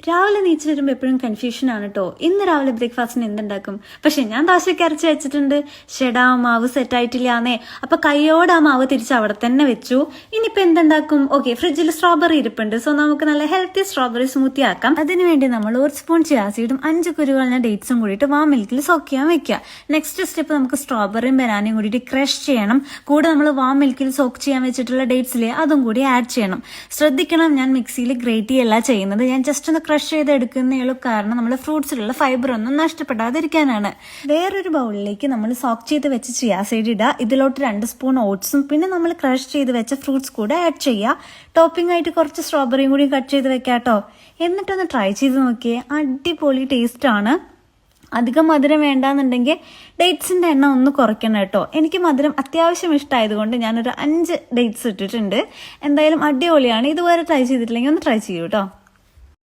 രാവിലെ നീച്ച് വരുമ്പോൾ എപ്പോഴും കൺഫ്യൂഷൻ ആണ് കേട്ടോ. ഇന്ന് രാവിലെ ബ്രേക്ക്ഫാസ്റ്റിന് എന്തുണ്ടാക്കും? പക്ഷെ ഞാൻ ദോശയ്ക്ക് അരച്ച് വെച്ചിട്ടുണ്ട്. ഷെടാ മാവ് സെറ്റ് ആയിട്ടില്ലാന്നേ. അപ്പൊ കൈയോടെ ആ മാവ് തിരിച്ച് അവിടെ തന്നെ വെച്ചു. ഇനിയിപ്പോ എന്തുണ്ടാക്കും? ഓക്കെ, ഫ്രിഡ്ജിൽ സ്ട്രോബെറി ഇരിപ്പുണ്ട്. സോ നമുക്ക് നല്ല ഹെൽത്തി സ്ട്രോബെറി സ്മൂത്തി ആക്കാം. അതിനുവേണ്ടി നമ്മൾ 1 സ്പൂൺ ചിയാ സീഡും 5 കുരുകളഞ്ഞ ഡേറ്റ്സും കൂടിയിട്ട് വാം മിൽക്കിൽ സോക്ക് ചെയ്യാൻ വെക്കുക. നെക്സ്റ്റ് സ്റ്റെപ്പ് നമുക്ക് സ്ട്രോബെറിയും ബനാനയും കൂടിയിട്ട് ക്രഷ് ചെയ്യണം. കൂടെ നമ്മൾ വാം മിൽക്കിൽ സോക്ക് ചെയ്യാൻ വെച്ചിട്ടുള്ള ഡേറ്റ്സിലെ അതും കൂടി ആഡ് ചെയ്യണം. ശ്രദ്ധിക്കണം, ഞാൻ മിക്സിയിൽ ഗ്രേറ്റ് ചെയ്യല്ല ചെയ്യുന്നത്. ഞാൻ ജസ്റ്റ് ഒന്ന് ക്രഷ് ചെയ്തെടുക്കുന്നേ കാരണം നമ്മൾ ഫ്രൂട്ട്സിലുള്ള ഫൈബർ ഒന്നും നഷ്ടപ്പെടാതിരിക്കാനാണ്. വേറൊരു ബൗളിലേക്ക് നമ്മൾ സോക്ക് ചെയ്ത് വെച്ച് ചിയാ സീഡ് ഇടുക. ഇതിലോട്ട് 2 സ്പൂൺ ഓട്സും പിന്നെ നമ്മൾ ക്രഷ് ചെയ്ത് വെച്ച ഫ്രൂട്ട്സ് കൂടെ ആഡ് ചെയ്യുക. ടോപ്പിംഗ് ആയിട്ട് കുറച്ച് സ്ട്രോബെറിയും കൂടി കട്ട് ചെയ്ത് വെക്കാട്ടോ. എന്നിട്ടൊന്ന് ട്രൈ ചെയ്ത് നോക്കിയേ, അടിപൊളി ടേസ്റ്റ് ആണ്. അധികം മധുരം വേണ്ടാന്നുണ്ടെങ്കിൽ ഡേറ്റ്സിന്റെ എണ്ണം ഒന്ന് കുറയ്ക്കണം കേട്ടോ. എനിക്ക് മധുരം അത്യാവശ്യം ഇഷ്ടമായതുകൊണ്ട് ഞാനൊരു 5 ഡേറ്റ്സ് ഇട്ടിട്ടുണ്ട്. എന്തായാലും അടിപൊളിയാണ്. ഇതുവരെ ട്രൈ ചെയ്തിട്ടില്ലെങ്കിൽ ഒന്ന് ട്രൈ ചെയ്യൂ കേട്ടോ.